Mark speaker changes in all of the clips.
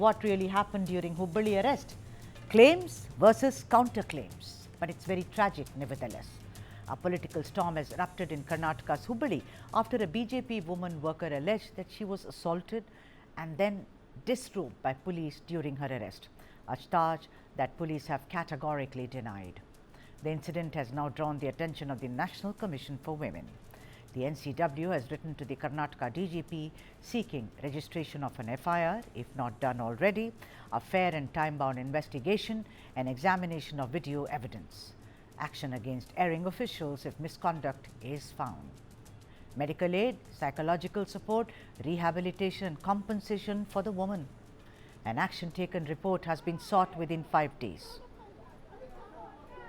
Speaker 1: what really happened during Hubballi arrest. Claims versus counterclaims. But it's very tragic nevertheless. A political storm has erupted in Karnataka's Hubballi after a BJP woman worker alleged that she was assaulted and then disrobed by police during her arrest, a charge that police have categorically denied. The incident has now drawn the attention of the National Commission for Women. The NCW has written to the Karnataka DGP seeking registration of an FIR, if not done already, a fair and time-bound investigation and examination of video evidence, action against erring officials if misconduct is found, medical aid, psychological support, rehabilitation and compensation for the woman. An action taken report has been sought within 5 days.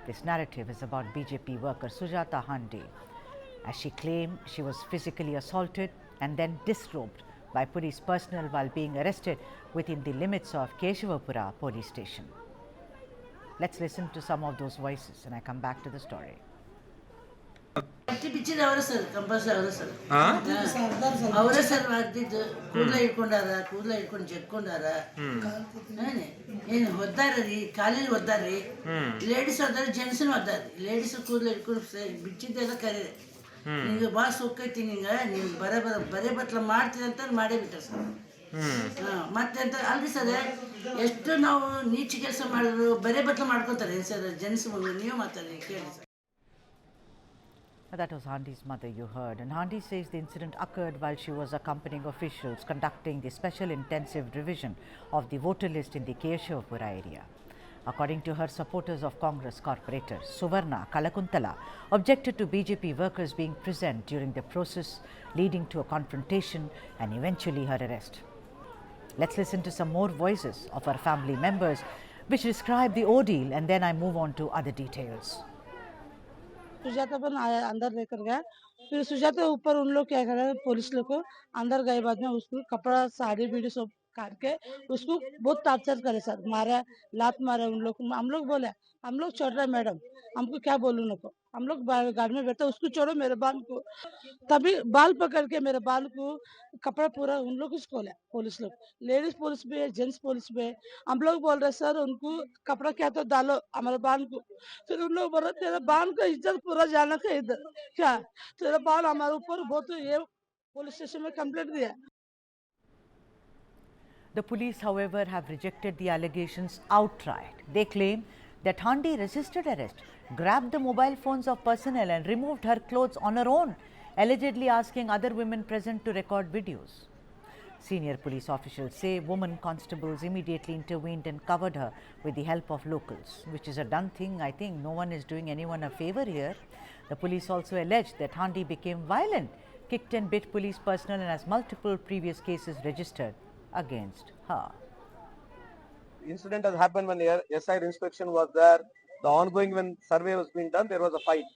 Speaker 1: This narrative is about BJP worker Sujata Handi, as she claimed she was physically assaulted and then disrobed by police personnel while being arrested within the limits of Keshavapura police station. Let's listen to some of those voices and I come back to the story.
Speaker 2: ನಿಮಗೆ boss ಹೋಗ್ತೈತಿ ನಿಂಗೆ ನೀವು ಬರೇ ಬಟ್ಲ ಮಾಡ್ತೀರಿ ಅಂತ ಮಾಡೇ ಬಿಟ್ಟರು sir. ಮತ್ತೆ ಅಂತ ಅಲ್ರಿ ಸರ್, ಎಷ್ಟು ನಾವು ನೀಚ ಕೆಲಸ ಮಾಡಿದ್ರು ಬರೇ ಬಟ್ಲ ಮಾಡ್ಕೊತಾರೆ ಸರ್ ಜೆಂಟ್ಸ್. ನೀವು ಮಾತಾಡಿ ಕೇಳಿ sir.
Speaker 1: That was Handi's mother you heard, and Handi says the incident occurred while she was accompanying officials conducting the special intensive revision of the voter list in the Keshavapura area. According to her, supporters of Congress corporator Suvarna Kalakuntala objected to BJP workers being present during the process, leading to a confrontation and eventually her arrest. Let's listen to some more voices of her family members which describe the ordeal, and then I move on to other details.
Speaker 3: Sujata पर अंदर लेकर गया, फिर सुजाता ऊपर उन लोग क्या करे, पुलिस लोग को अंदर गए, बाद में उसको कपड़ा साड़ी बीड़ी सब काट के उसको बहुत टार्चर करे सर, मारा, लात मारा उन लोग। हम लोग बोले हम लोग छोड़ रहे मैडम, हमको क्या बोलूं नको, हम लोग गाड़ी में बैठे, उसको छोड़ो मेरे बाल को, तभी बाल पकड़ के मेरे बाल को कपड़ा पूरा उन लोग उसको ले, पुलिस लोग, लेडीज पुलिस भी है, जेंट्स पुलिस भी है। हम लोग बोल रहे सर उनको कपड़ा क्या तो डालो हमारे बाल को, फिर उन लोग बोल रहे तेरा बाल का इज्जत पूरा जाना का इधर क्या, तेरा बाल हमारे ऊपर बहुत, ये पुलिस स्टेशन में कंप्लेंट दिया।
Speaker 1: The police, however, have rejected the allegations outright. They claim that Handi resisted arrest, grabbed the mobile phones of personnel and removed her clothes on her own, allegedly asking other women present to record videos. Senior police officials say women constables immediately intervened and covered her with the help of locals, which is a done thing. I think no one is doing anyone a favor here. The police also alleged that Handi became violent, kicked and bit police personnel and has multiple previous cases registered against her.
Speaker 4: Incident has happened when the SI inspection was there. The ongoing, when survey was being done, there was a fight.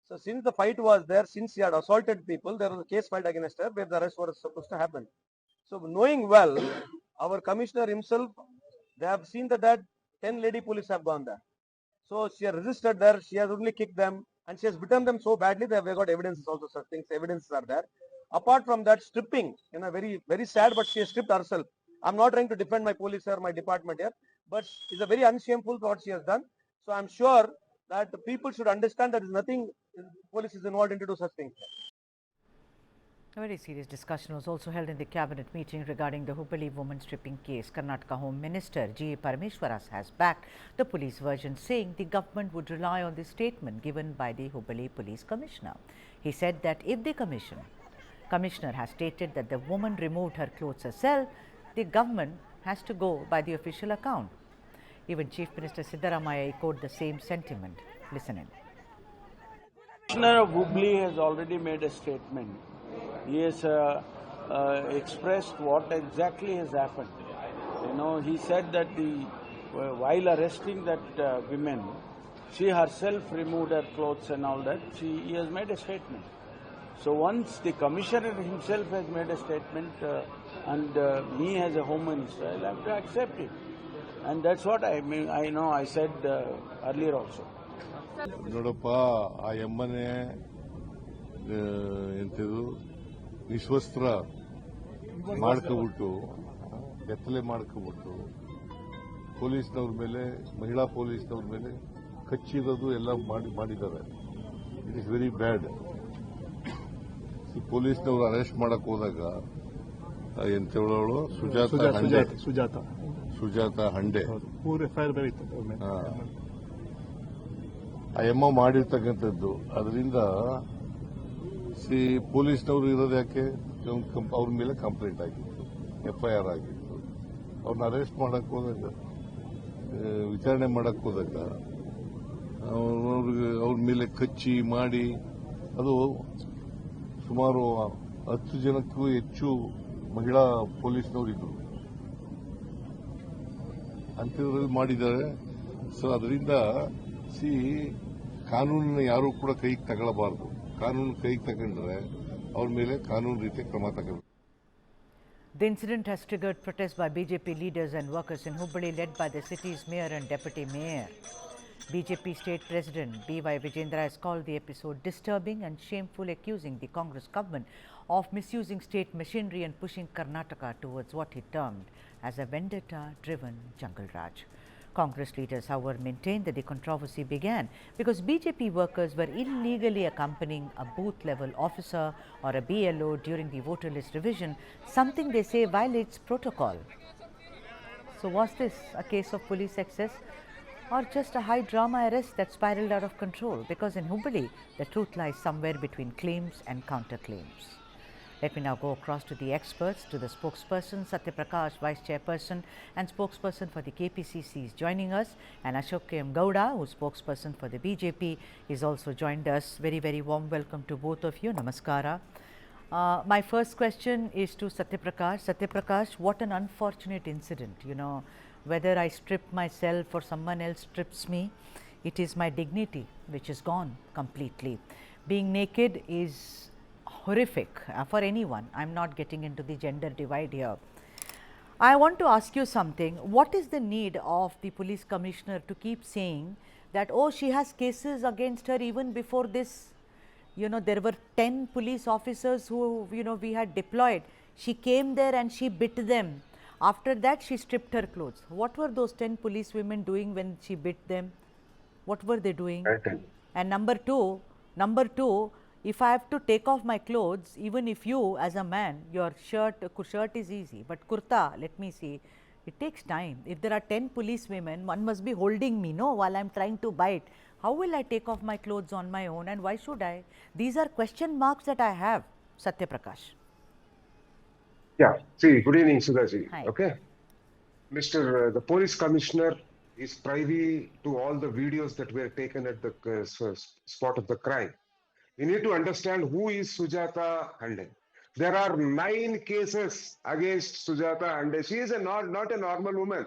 Speaker 4: So since the fight was there, since she had assaulted people, there was a case filed against her where the arrest was supposed to happen. So knowing well, our commissioner himself, they have seen that 10 lady police have gone there. So she has resisted there, she has only kicked them and she has bitten them so badly that we have got evidences also, such things, evidences are there. Apart from that, stripping, very, very sad, but she has stripped herself. I'm not trying to defend my police or my department here, but it's a very unshameful what she has done. So I'm sure that the people should understand that there is nothing police is involved into do such things.
Speaker 1: A very serious discussion was also held in the cabinet meeting regarding the Hubballi woman stripping case. Karnataka Home Minister G. Parameshwaras has backed the police version, saying the government would rely on the statement given by the Hubballi Police Commissioner. He said that if the Commissioner has stated that the woman removed her clothes herself, the government has to go by the official account. Even Chief Minister Siddaramaiah echoed the same sentiment. Listen in.
Speaker 5: Commissioner of Hubballi has already made a statement. He has expressed what exactly has happened. He said that while arresting that woman, she herself removed her clothes and all that. He has made a statement. So once the commissioner himself has made a statement and me as a home minister, I'll have to accept it. And that's what I mean. I said earlier also.
Speaker 6: ನೋಡಪ್ಪ ಆ ಎಮ್ಮನೆ ಎಂಥದ್ದು ನಿಶ್ವಸ್ತ್ರ ಮಾಡ್ಕೊಬಿಟ್ಟು ಬೆತ್ತಲೆ ಮಾಡ್ಕೊಬಿಟ್ಟು ಪೊಲೀಸ್ನವ್ರ ಮೇಲೆ, ಮಹಿಳಾ ಪೊಲೀಸ್ನವ್ರ ಮೇಲೆ ಕಚ್ಚಿರೋದು ಎಲ್ಲ ಮಾಡಿದ್ದಾರೆ. It is very bad. ಪೊಲೀಸ್ನವರು arrest ಮಾಡಕ್ ಹೋದಾಗ ಎಂತ ಹೇಳೋಳು ಸುಜಾತ ಹಂಡೆ ಆ ಎಮ್ಮ ಮಾಡಿರ್ತಕ್ಕಂಥದ್ದು. ಅದರಿಂದ ಪೊಲೀಸ್ನವರು ಇರೋದು ಯಾಕೆ, ಅವ್ರ ಮೇಲೆ ಕಂಪ್ಲೇಂಟ್ ಆಗಿತ್ತು, FIR ಆಗಿತ್ತು. ಅವ್ರನ್ನ ಅರೆಸ್ಟ್ ಮಾಡಕ್ ಹೋದಾಗ, ವಿಚಾರಣೆ ಮಾಡಕ್ ಹೋದಾಗ ಅವ್ರ ಮೇಲೆ ಕಚ್ಚಿ ಮಾಡಿ, ಅದು ಸುಮಾರು 10 ಜನಕ್ಕೂ ಹೆಚ್ಚು ಮಹಿಳಾ ಪೊಲೀಸ್ನವರು ಇದ್ರು ಅಂಥದ್ರಲ್ಲಿ ಮಾಡಿದ್ದಾರೆ. ಸೊ ಅದರಿಂದ ಕಾನೂನನ್ನ ಯಾರೂ ಕೂಡ ಕೈಗೆ ತಗೊಳ್ಳಬಾರದು. ಕಾನೂನು ಕೈಗೆ ತಗೊಂಡ್ರೆ ಅವ್ರ ಮೇಲೆ ಕಾನೂನು ರೀತಿ ಕ್ರಮ ತಗೊಳ್ಬೇಕು.
Speaker 1: The incident has triggered protests by BJP leaders and workers in Hubballi, led by the city's mayor and deputy mayor. BJP State President B.Y. Vijendra has called the episode disturbing and shameful, accusing the Congress government of misusing state machinery and pushing Karnataka towards what he termed as a vendetta-driven jungle raj. Congress leaders, however, maintained that the controversy began because BJP workers were illegally accompanying a booth-level officer or a BLO during the voter list revision, something they say violates protocol. So was this a case of police excess or just a high-drama arrest that spiraled out of control? Because in Hubballi, the truth lies somewhere between claims and counterclaims. Let me now go across to the experts, to the spokesperson, Satya Prakash, Vice Chairperson and spokesperson for the KPCC is joining us, and Ashok M. Gowda, who is spokesperson for the BJP, is also joined us. Very, very warm welcome to both of you. Namaskara. My first question is to Satya Prakash. Satya Prakash, what an unfortunate incident. You know, whether I strip myself or someone else strips me, it is my dignity which is gone completely. Being naked is horrific for anyone. I'm not getting into the gender divide here. I want to ask you something. What is the need of the police commissioner to keep saying that, oh, she has cases against her even before this? You know, there were 10 police officers who, you know, we had deployed. She came there and she bit them. After that, she stripped her clothes. What were those 10 police women doing when she bit them? What were they doing? And number two, if I have to take off my clothes, even if you as a man, your shirt is easy, but kurta, let me see, it takes time. If there are 10 police women, one must be holding me, no, while I am trying to bite. How will I take off my clothes on my own, and why should I? These are question marks that I have, Satya Prakash.
Speaker 7: Yeah, see, good evening, Sudhaji.
Speaker 1: Hi.
Speaker 7: Okay. The police commissioner is privy to all the videos that were taken at the spot of the crime. You need to understand who is Sujata Hande. There are 9 cases against Sujata Hande. She is not a normal woman.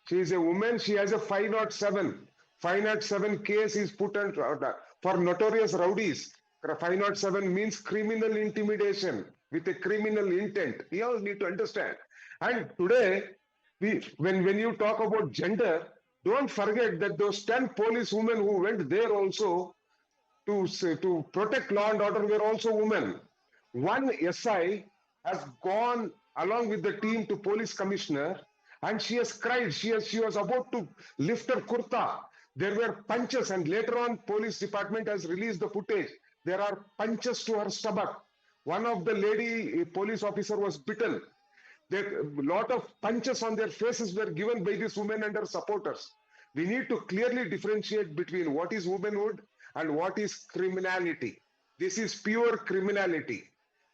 Speaker 7: She is a woman. She has a 507. 507 case is put on for notorious rowdies. 507 means criminal intimidation with a criminal intent. You all need to understand. And today, when you talk about gender, don't forget that those 10 police women who went there also to protect law and order were also women. One SI has gone along with the team to police commissioner and she has cried. She was about to lift her kurta. There were punches, and later on police department has released the footage. There are punches to her stomach. One of the lady police officer was bitten. A lot of punches on their faces were given by this woman and her supporters. We need to clearly differentiate between what is womanhood and what is criminality. This is pure criminality.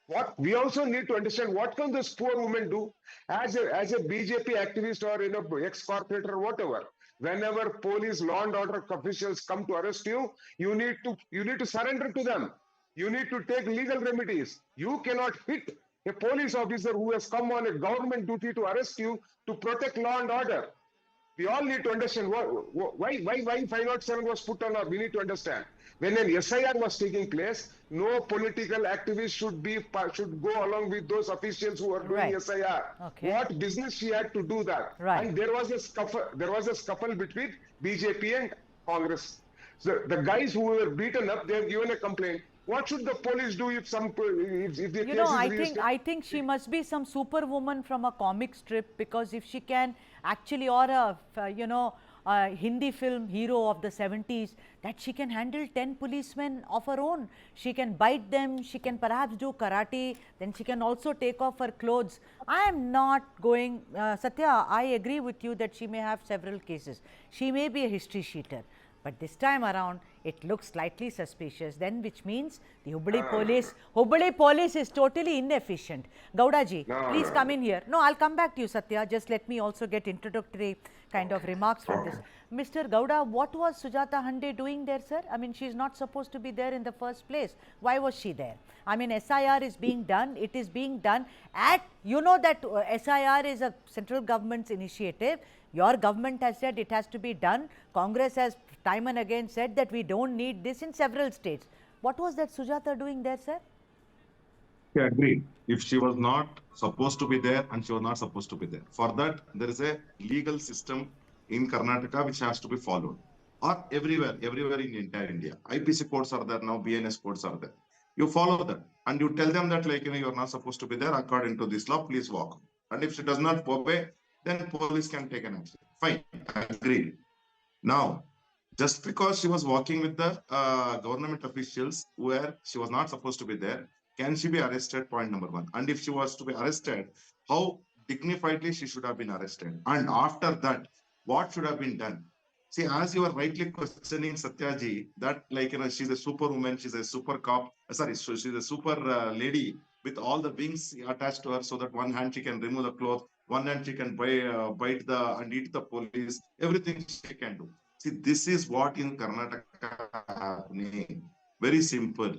Speaker 7: What we also need to understand, what can this poor woman do as a BJP activist or ex-corporate or whatever? Whenever police law and order officials come to arrest you, you need to surrender to them. You need to take legal remedies. You cannot hit a police officer who has come on a government duty to arrest you to protect law and order. We all need to understand why 507 was put on. We need to understand. When an SIR was taking place, no political activist should go along with those officials who are doing
Speaker 1: Right.
Speaker 7: SIR.
Speaker 1: Okay.
Speaker 7: What business she had to do that?
Speaker 1: Right.
Speaker 7: And there was a scuffle between BJP and Congress. So the guys who were beaten up, they have given a complaint. What should the police do if if the
Speaker 1: You
Speaker 7: case
Speaker 1: know,
Speaker 7: is
Speaker 1: I
Speaker 7: registered?
Speaker 1: think she must be some superwoman from a comic strip, because if she can actually, or a a Hindi film hero of the 70s, that she can handle 10 policemen of her own. She can bite them, she can perhaps do karate, then she can also take off her clothes. I am not going, Satya, I agree with you that she may have several cases. She may be a history sheeter. But this time around, it looks slightly suspicious, then, which means the Hubballi police is totally inefficient. Gowdaji, please come in here. No, I'll come back to you, Satya. Just let me also get introductory kind of remarks from this. Mr. Gowda, what was Sujata Hande doing there, sir? I mean, she's not supposed to be there in the first place. Why was she there? I mean, SIR is being done. It is being done at, you know that SIR is a central government's initiative. Your government has said it has to be done. Congress has time and again said that we don't need this in several states. What was that Sujata doing there, sir?
Speaker 8: I agree. If she was not supposed to be there and she was not supposed to be there, for that there is a legal system in Karnataka which has to be followed, or everywhere in entire India. IPC codes are there now, BNS codes are there. You follow that and you tell them that, like, you're not supposed to be there according to this law, please walk. And if she does not obey, then police can take an action. Fine, I agree. Now, just because she was walking with the government officials where she was not supposed to be there, can she be arrested? Point number one. And if she was to be arrested, how dignifiedly she should have been arrested? And after that, what should have been done? See, as you are rightly questioning Satyaji, that, like, she's a superwoman, she's a super cop, she's a super lady with all the wings attached to her, so that one hand she can remove the cloth, one hand she can bite and eat the police, everything she can do. See, this is what in Karnataka happening. Very simple.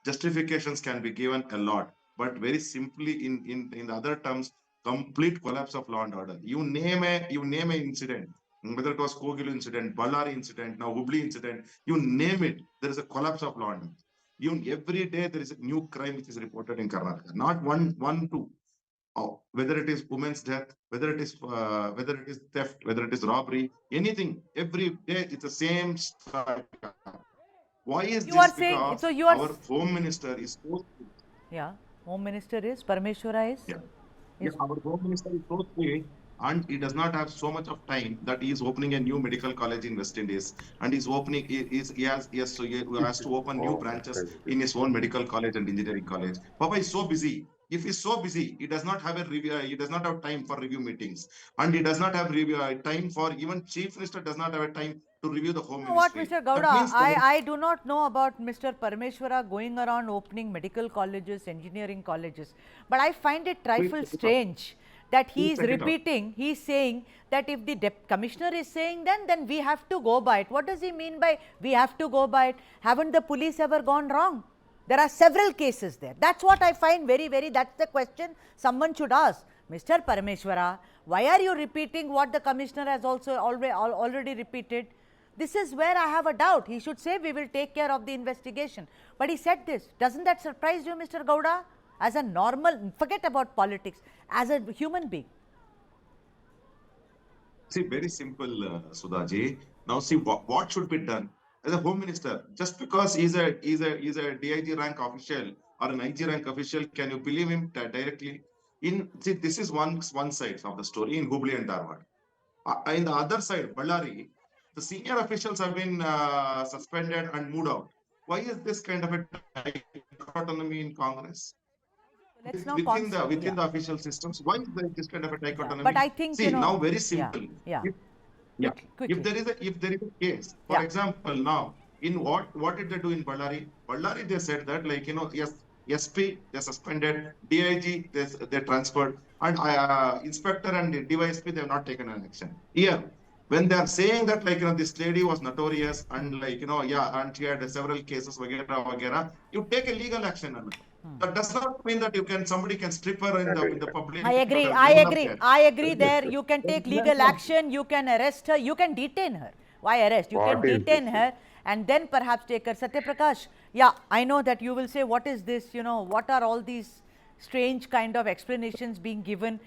Speaker 8: Justifications can be given a lot, but very simply in the other terms, complete collapse of law and order. You name a incident, whether it was Kogil incident, Ballari incident, now Hubli incident, you name it, there is a collapse of law and order. Even every day there is a new crime which is reported in Karnataka. Not one, two. Whether it is women's death, whether it is theft, whether it is robbery, anything, every day it's the same story. Why is
Speaker 1: You
Speaker 8: this?
Speaker 1: are saying,
Speaker 8: Because
Speaker 1: so you are,
Speaker 8: our home minister is so,
Speaker 1: yeah, home minister is, Parameshwara is?
Speaker 8: yeah, our home minister is so strict, and he does not have so much of time that he is opening a new medical college in West Indies, and he has to open new branches in his own medical college and engineering college. Papa is so busy. If he's so busy, he does not have a review. He does not have time for review meetings, and he does not have time for, even chief minister does not have a time to review the home
Speaker 1: You know what,
Speaker 8: ministry.
Speaker 1: Mr. Gowda, I do not know about Mr. Parameshwara going around opening medical colleges, engineering colleges, but I find it trifle strange that he is repeating, he is saying that if the commissioner is saying then we have to go by it. What does he mean by we have to go by it? Haven't the police ever gone wrong? There are several cases there. That's what I find very, that's the question someone should ask. Mr. Parameshwara, why are you repeating what the commissioner has also already repeated? This is where I have a doubt. He should say we will take care of the investigation. But he said this. Doesn't that surprise you, Mr. Gowda? As a normal, forget about politics, as a human being.
Speaker 8: See, very simple, Sudhaji. Now, see what should be done as a home minister. Just because he's a DIG rank official or an IG rank official, can you believe him directly? See, this is one side of the story in Hubli and Dharwad. In the other side, Ballari, the senior officials have been suspended and moved out. Why is this kind of a dichotomy in Congress?
Speaker 1: Let's now
Speaker 8: within the official systems, why is there this kind of a dichotomy?
Speaker 1: But I think,
Speaker 8: see, now very simple. If there is a case, for example, now in what did they do in Ballari? Ballari, they said that, like, yes, SP they suspended, DIG they transferred, and inspector and DYSP they have not taken an action. Here, when they are saying that, like, this lady was notorious and, like, and she had several cases, vagera, you take a legal action on it. That does not mean that somebody can strip her in the public.
Speaker 1: I agree there. You can take legal action, you can arrest her, you can detain her. Why arrest? You can detain her and then perhaps take her. Satya Prakash, yeah, I know that you will say, what is this, what are all these strange kind of explanations being given?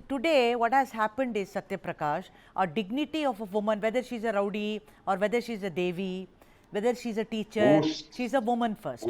Speaker 1: Today, what has happened is, Satya Prakash, a dignity of a woman, whether she's a rowdy or whether she's a Devi, whether she's a teacher, she's a woman first.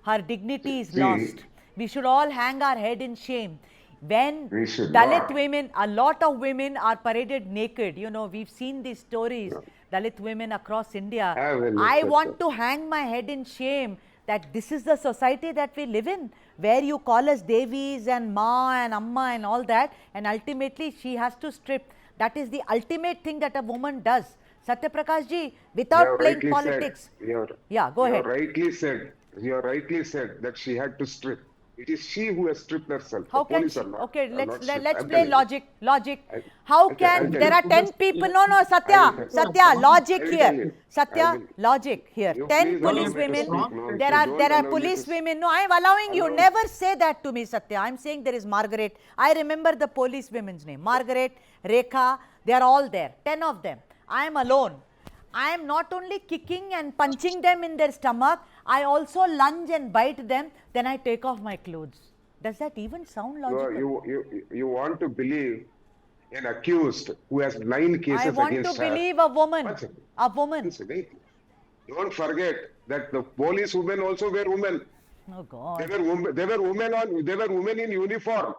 Speaker 1: her dignity is
Speaker 7: See,
Speaker 1: lost. We should all hang our head in shame. When
Speaker 7: we should
Speaker 1: Dalit
Speaker 7: not.
Speaker 1: women, a lot of women are paraded naked. You know, we've seen these stories, Dalit women across India.
Speaker 7: Have a look
Speaker 1: I
Speaker 7: at
Speaker 1: want
Speaker 7: that.
Speaker 1: to hang my head in shame that this is the society that we live in, where you call us Devis and Ma and Amma and all that, and ultimately she has to strip. That is the ultimate thing that a woman does. Satyaprakash ji,
Speaker 7: You
Speaker 1: without
Speaker 7: have
Speaker 1: playing
Speaker 7: rightly
Speaker 1: politics.
Speaker 7: said. You
Speaker 1: Go
Speaker 7: have
Speaker 1: ahead.
Speaker 7: rightly said. You have rightly said that she had to strip. It is she who has stripped herself.
Speaker 1: How
Speaker 7: The
Speaker 1: can
Speaker 7: police
Speaker 1: she?
Speaker 7: are not.
Speaker 1: Okay,
Speaker 7: Are
Speaker 1: let's
Speaker 7: not stripped.
Speaker 1: let's
Speaker 7: I'm
Speaker 1: play
Speaker 7: telling you.
Speaker 1: logic.
Speaker 7: I-
Speaker 1: How
Speaker 7: I'll
Speaker 1: can
Speaker 7: tell
Speaker 1: there
Speaker 7: you.
Speaker 1: are 10 people? No,
Speaker 7: I
Speaker 1: Satya,
Speaker 7: will
Speaker 1: Satya, logic
Speaker 7: I will
Speaker 1: here.
Speaker 7: tell you. I
Speaker 1: Satya,
Speaker 7: will.
Speaker 1: logic here.
Speaker 7: You
Speaker 1: 10
Speaker 7: please allow
Speaker 1: police
Speaker 7: me to
Speaker 1: women.
Speaker 7: speak now. If
Speaker 1: There
Speaker 7: you
Speaker 1: are
Speaker 7: don't
Speaker 1: there are
Speaker 7: allow me
Speaker 1: police
Speaker 7: to
Speaker 1: women. No, I am allowing you.
Speaker 7: allow-
Speaker 1: Never say that to me, Satya. I am saying there is Margaret. I remember the police women's name. Margaret, Rekha. They are all there. 10 of them. I am alone. I am not only kicking and punching them in their stomach, I also lunge and bite them, then I take off my clothes. Does that even sound logical?
Speaker 7: You want to believe an accused who has 9
Speaker 1: I
Speaker 7: cases
Speaker 1: want to
Speaker 7: against her.
Speaker 1: believe a woman.
Speaker 7: One second.
Speaker 1: A woman.
Speaker 7: One second. Don't forget that the police women also were women.
Speaker 1: Oh God.
Speaker 7: They were women in uniform.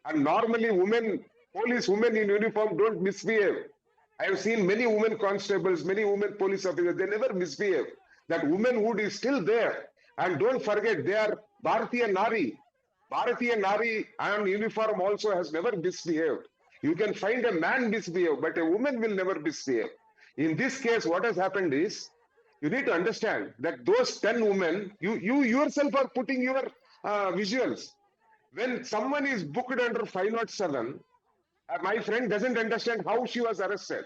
Speaker 7: And normally police women in uniform don't misbehave. I have seen many women constables, many women police officers, they never misbehave. That womanhood is still there. And don't forget, they are Bharatiya Nari. Bharatiya Nari and uniform also has never misbehaved. You can find a man misbehave, but a woman will never misbehave. In this case, what has happened is, you need to understand that those 10 women, you yourself are putting your visuals. When someone is booked under 507, my friend doesn't understand how she was arrested.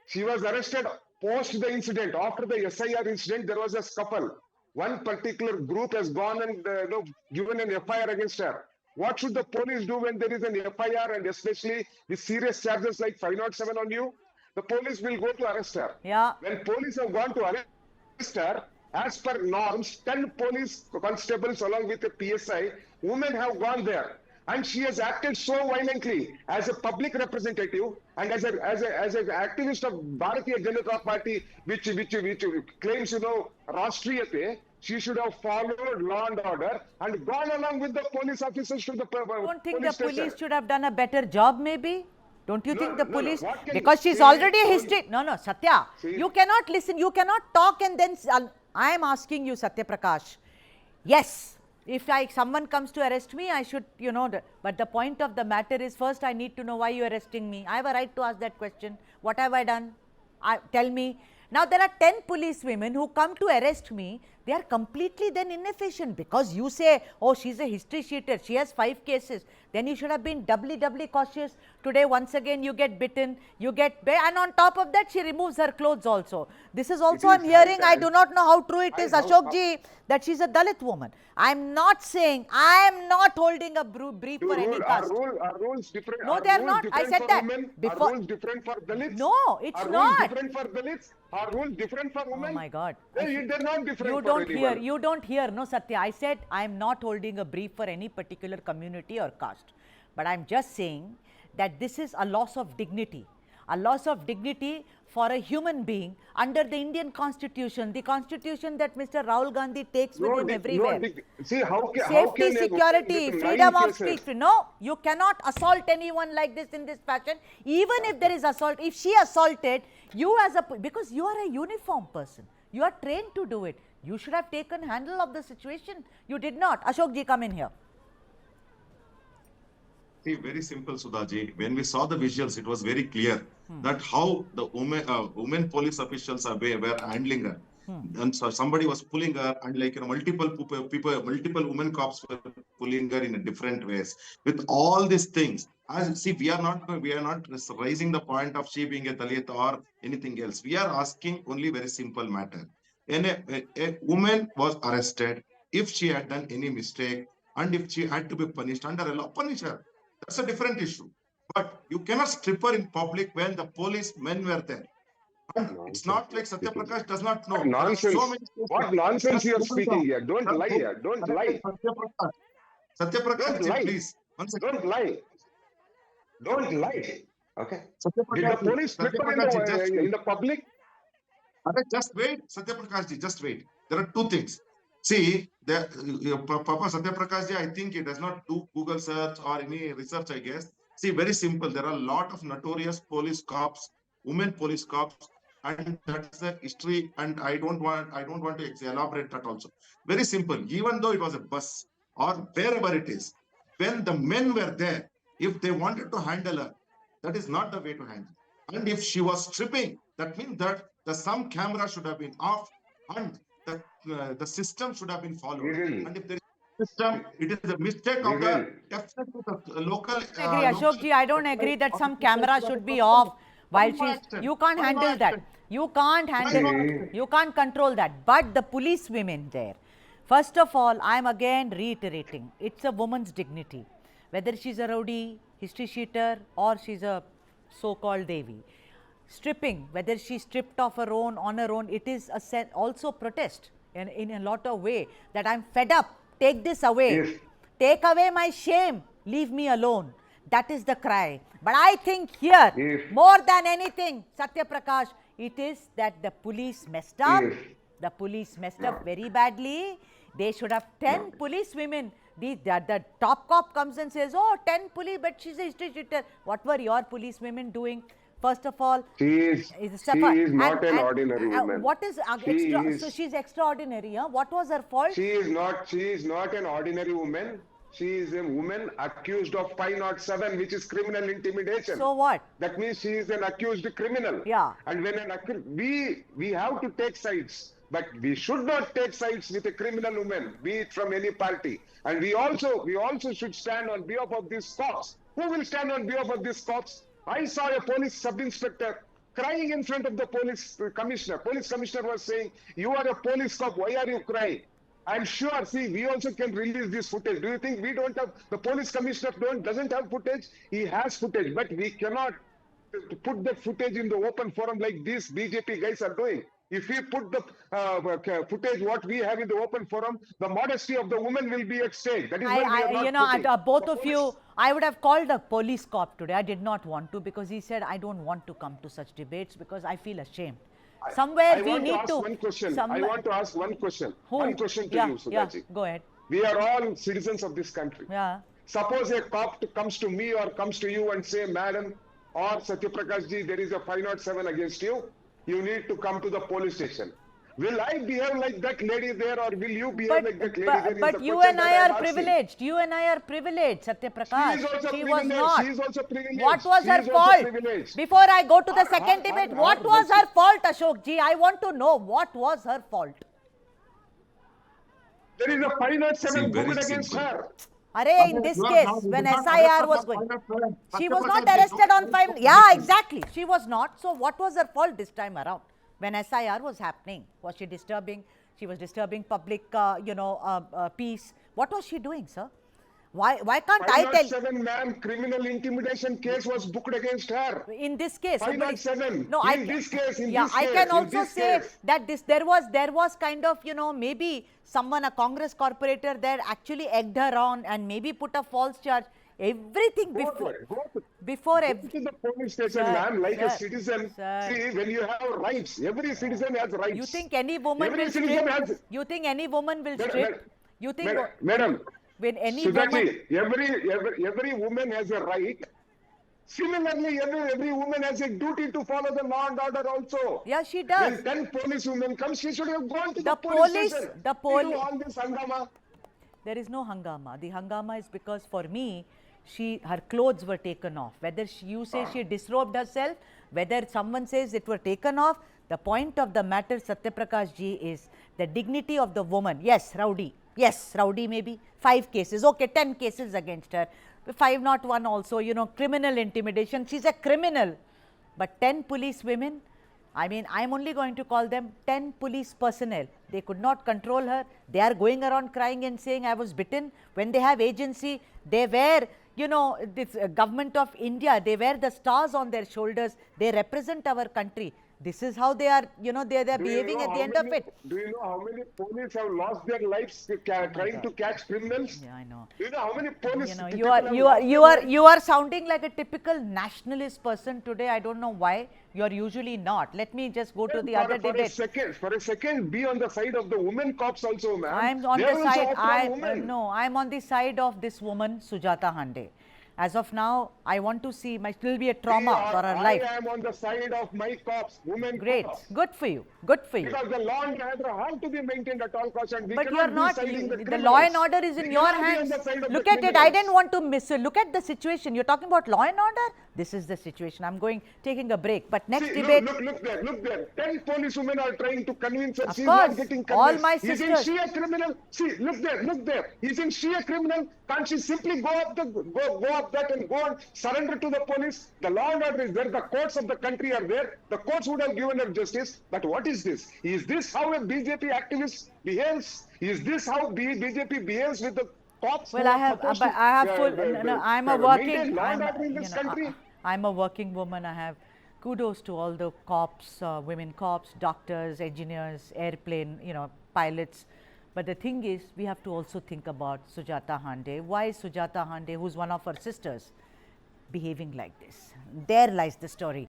Speaker 7: She was arrested post the incident. After the SIR incident, there was a scuffle. One particular group has gone and given an FIR against her. What should the police do when there is an FIR and especially with serious charges like 507 on you? The police will go to arrest her.
Speaker 1: Yeah.
Speaker 7: When police have gone to arrest her, as per norms, 10 police constables along with a PSI, women have gone there. And she has acted so violently as a public representative and as an activist of Bharatiya Janata Party, which claims, Rashtriyate. She should have followed law and order and gone along with the police officers to the
Speaker 1: Don't think
Speaker 7: police
Speaker 1: the police
Speaker 7: station.
Speaker 1: should have done a better job, maybe? Don't you think the
Speaker 7: No.
Speaker 1: police,
Speaker 7: What can
Speaker 1: because she's
Speaker 7: see,
Speaker 1: already a
Speaker 7: don't-
Speaker 1: history. No, Satya,
Speaker 7: See.
Speaker 1: you cannot listen, you cannot talk and then, I am asking you, Satya Prakash. Yes, if someone comes to arrest me, I should, but the point of the matter is, first I need to know why you are arresting me. I have a right to ask that question. What have I done? Tell me. Now, there are 10 police women who come to arrest me. They are completely then inefficient because you say, oh, she's a history sheeter. She has 5 cases. Then you should have been doubly cautious. Today, once again, you get bitten, and on top of that, she removes her clothes also. This is also, I'm hearing, I do not know how true it is, Ashok ji, that she's a Dalit woman. I'm not saying, I am not holding a brief for any caste.
Speaker 7: Are rules different?
Speaker 1: No,
Speaker 7: Are
Speaker 1: they are
Speaker 7: rules
Speaker 1: not. I
Speaker 7: different
Speaker 1: said
Speaker 7: for
Speaker 1: that.
Speaker 7: women?
Speaker 1: Before-
Speaker 7: Are rules different for Dalits?
Speaker 1: No, it's
Speaker 7: Are
Speaker 1: not.
Speaker 7: rules different for Dalits? Are rules different for women?
Speaker 1: Oh my God.
Speaker 7: They're not different
Speaker 1: You
Speaker 7: for
Speaker 1: don't hear,
Speaker 7: anyone.
Speaker 1: you don't hear. No, Satya, I said I am not holding a brief for any particular community or caste. But I'm just saying that this is a loss of dignity. A loss of dignity for a human being under the Indian constitution, the constitution that Mr. Rahul Gandhi takes with him everywhere.
Speaker 7: See, how can
Speaker 1: Safety,
Speaker 7: a woman
Speaker 1: security,
Speaker 7: with
Speaker 1: freedom
Speaker 7: 9
Speaker 1: of
Speaker 7: cases-
Speaker 1: speech. No, you cannot assault anyone like this in this fashion. Even if there is assault, if she assaulted, you as a, because you are a uniform person, you are trained to do it. You should have taken handle of the situation. You did not. Ashok ji, come in here.
Speaker 8: See, very simple, Sudhaji. When we saw the visuals, it was very clear that how the women police officials were handling her. And so somebody was pulling her, and multiple people, multiple women cops were pulling her in different ways. With all these things, we are not raising the point of she being a Dalit or anything else. We are asking only very simple matter. And a woman was arrested. If she had done any mistake, and if she had to be punished under a law, punish her. That's a different issue. But you cannot strip her in public when the police men were there. And it's not like Satya Prakash does not know. There are so many cases.
Speaker 7: What nonsense you are
Speaker 8: Just hold
Speaker 7: speaking
Speaker 8: on.
Speaker 7: here. Don't
Speaker 8: Just
Speaker 7: lie
Speaker 8: hold
Speaker 7: here. Don't
Speaker 8: on.
Speaker 7: lie.
Speaker 8: Satya Prakash,
Speaker 7: Don't lie.
Speaker 8: please. One second.
Speaker 7: Don't lie. Don't lie. Okay.
Speaker 8: Satya
Speaker 7: Did the
Speaker 8: Prakash,
Speaker 7: police strip her in the public?
Speaker 8: Just wait. Satya Prakash, just wait. There are two things. See, Papa Satyaprakash ji, I think he does not do Google search or any research, I guess. See, very simple. There are a lot of notorious police cops, women police cops, and that's the history. And I don't want to elaborate that also. Very simple. Even though it was a bus or wherever it is, when the men were there, if they wanted to handle her, that is not the way to handle. And if she was stripping, that means that some camera should have been off and the system should have been followed.
Speaker 7: Even-
Speaker 8: And if there is a system, it is a mistake of the definitely the local.
Speaker 1: Agree, Ashok ji. I don't agree that some camera should be off while she's. You can't handle that. You can't handle. You can't control that. But the police women there. First of all, I'm again reiterating. It's a woman's dignity. Whether she's a rowdy, history sheeter, or she's a so-called Devi. Stripping, whether she stripped off her own, on her own, it is also protest in a lot of way that I'm fed up. Take this away.
Speaker 7: Yes.
Speaker 1: Take away my shame. Leave me alone. That is the cry. But I think here,
Speaker 7: Yes.
Speaker 1: more than anything, Satya Prakash, it is that the police messed up.
Speaker 7: Yes.
Speaker 1: The police messed up very badly. They should have 10 police women. The top cop comes and says, oh, 10 police, but she's a history sheeter. What were your police women doing? First of all,
Speaker 7: She is not an ordinary woman.
Speaker 1: What is
Speaker 7: She
Speaker 1: extra?
Speaker 7: is-
Speaker 1: So she's extraordinary. Huh? What was her fault?
Speaker 7: She is not an ordinary woman. She is a woman accused of 507, which is criminal intimidation.
Speaker 1: So what?
Speaker 7: That means she is an accused criminal.
Speaker 1: Yeah.
Speaker 7: And when we have to take sides, but we should not take sides with a criminal woman, be it from any party. And we also should stand on behalf of these cops. Who will stand on behalf of these cops? I saw a police sub-inspector crying in front of the police commissioner. Police commissioner was saying, "You are a police cop. Why are you crying?" I'm sure. See, we also can release this footage. Do you think we don't have? The police commissioner doesn't have footage. He has footage, but we cannot put the footage in the open forum like these BJP guys are doing. If we put the footage what we have in the open forum, the modesty of the woman will be at stake. That is why we are not putting.
Speaker 1: Both
Speaker 7: The
Speaker 1: of you, I would have called a police cop today. I did not want to because he said, I don't want to come to such debates because I feel ashamed. Somewhere
Speaker 7: I
Speaker 1: we
Speaker 7: want
Speaker 1: need
Speaker 7: to ask
Speaker 1: to.
Speaker 7: one question. I want to ask one question.
Speaker 1: Who?
Speaker 7: One question to
Speaker 1: Yeah,
Speaker 7: you,
Speaker 1: yeah,
Speaker 7: Sudhaji.
Speaker 1: go ahead.
Speaker 7: We are all citizens of this country.
Speaker 1: Yeah.
Speaker 7: Suppose a cop comes to me or comes to you and say, "Madam or Satyaprakash ji, there is a 507 against you. You need to come to the police station." Will I behave like that lady there, or will you behave like that lady there?
Speaker 1: But you and I are privileged. You and I are privileged, Satya Prakash.
Speaker 7: She is also
Speaker 1: She was
Speaker 7: privileged.
Speaker 1: not.
Speaker 7: She is also privileged.
Speaker 1: What was
Speaker 7: She
Speaker 1: her
Speaker 7: is also
Speaker 1: fault?
Speaker 7: privileged.
Speaker 1: Before I go to the second debate, what was her fault, Ashok ji? I want to know what was her fault.
Speaker 7: There is a 507
Speaker 8: See, very
Speaker 7: booked against
Speaker 8: simple.
Speaker 7: her.
Speaker 1: Array, in this case, when SIR was going, she was not arrested on 5. Yeah, exactly. She was not. So what was her fault this time around? When SIR was happening, was she disturbing? She was disturbing public, peace. What was she doing, sir? Why can't I tell?
Speaker 7: 507 ma'am, criminal intimidation case was booked against her.
Speaker 1: In this case,
Speaker 7: 507.
Speaker 1: no,
Speaker 7: In this case,
Speaker 1: I can also say that there was kind of, maybe someone, a Congress corporator there actually egged her on and maybe put a false charge. Everything
Speaker 7: Go
Speaker 1: before
Speaker 7: to the police station,
Speaker 1: Sir,
Speaker 7: ma'am, like a
Speaker 1: sir,
Speaker 7: citizen.
Speaker 1: sir.
Speaker 7: See, when you have rights, every citizen has rights.
Speaker 1: You think any woman
Speaker 7: Every
Speaker 1: will
Speaker 7: citizen
Speaker 1: strip?
Speaker 7: has-
Speaker 1: You think any woman will
Speaker 7: Madam,
Speaker 1: strip? You think
Speaker 7: Madam,
Speaker 1: when any woman?
Speaker 7: Sudhaji, every woman has a right. Similarly, every woman has a duty to follow the law and order also.
Speaker 1: Yeah, she does.
Speaker 7: When 10 police women come, she should have gone to
Speaker 1: The
Speaker 7: the police
Speaker 1: police-
Speaker 7: station.
Speaker 1: the
Speaker 7: We do
Speaker 1: poli-
Speaker 7: all this hangama.
Speaker 1: There is no hangama. The hangama is because for me, her clothes were taken off. Whether you say she disrobed herself, whether someone says it were taken off, the point of the matter, Satyaprakash ji, is the dignity of the woman. Yes, rowdy. Yes, rowdy maybe. 5 cases. Okay, 10 cases against her. 501 also, criminal intimidation. She's a criminal. But 10 police women, I mean, I'm only going to call them 10 police personnel. They could not control her. They are going around crying and saying, I was bitten. When they have agency, they wear, this government of India, they wear the stars on their shoulders. They represent our country. This is how they are, you know, they are behaving at the end of it.
Speaker 7: Do you know how many police have lost their lives trying to catch criminals?
Speaker 1: Yeah, I know.
Speaker 7: Do you know how many police?
Speaker 1: You know,
Speaker 7: people have lost their lives?
Speaker 1: you are sounding like a typical nationalist person today. I don't know why. You are usually not. Let me just go to the other debate.
Speaker 7: For a second, be on the side of the women cops also, ma'am.
Speaker 1: I'm on
Speaker 7: They
Speaker 1: the
Speaker 7: are also
Speaker 1: side.
Speaker 7: after women.
Speaker 1: No, I'm on the side of this woman, Sujata Hande. As of now, I want to see. Might still be a trauma for her life.
Speaker 7: I am on the side of my cops, women
Speaker 1: Great,
Speaker 7: cops.
Speaker 1: good for you. Good for you.
Speaker 7: Because the law and order have to be maintained at all costs, and we
Speaker 1: But
Speaker 7: cannot
Speaker 1: you're
Speaker 7: be
Speaker 1: not.
Speaker 7: siding the
Speaker 1: The
Speaker 7: criminals.
Speaker 1: law and order is in
Speaker 7: We
Speaker 1: your
Speaker 7: cannot be on
Speaker 1: hands.
Speaker 7: the side of the
Speaker 1: Look at it. I
Speaker 7: criminals.
Speaker 1: didn't want to miss it. Look at the situation. You're talking about law and order. This is the situation. I'm taking a break. But next
Speaker 7: See,
Speaker 1: debate.
Speaker 7: look there. 10 police women are trying to convince her.
Speaker 1: Of
Speaker 7: She's
Speaker 1: course,
Speaker 7: not getting
Speaker 1: all
Speaker 7: convinced.
Speaker 1: my
Speaker 7: Isn't
Speaker 1: sisters-
Speaker 7: she a criminal? See, look there. Isn't she a criminal? Can't she simply go up that and go and surrender to the police? The law and order is there. The courts of the country are there. The courts would have given her justice. But what is this? Is this how a BJP activist behaves? Is this how BJP behaves with the cops?
Speaker 1: Well,
Speaker 7: who
Speaker 1: I
Speaker 7: are
Speaker 1: have,
Speaker 7: supposed
Speaker 1: but
Speaker 7: to,
Speaker 1: I have full. No, I'm a
Speaker 7: maintain
Speaker 1: working.
Speaker 7: law and order in this country?
Speaker 1: I'm a working woman. I have kudos to all the cops, women cops, doctors, engineers, airplane, pilots. But the thing is, we have to also think about Sujata Hande. Why is Sujata Hande, who's one of her sisters, behaving like this? There lies the story.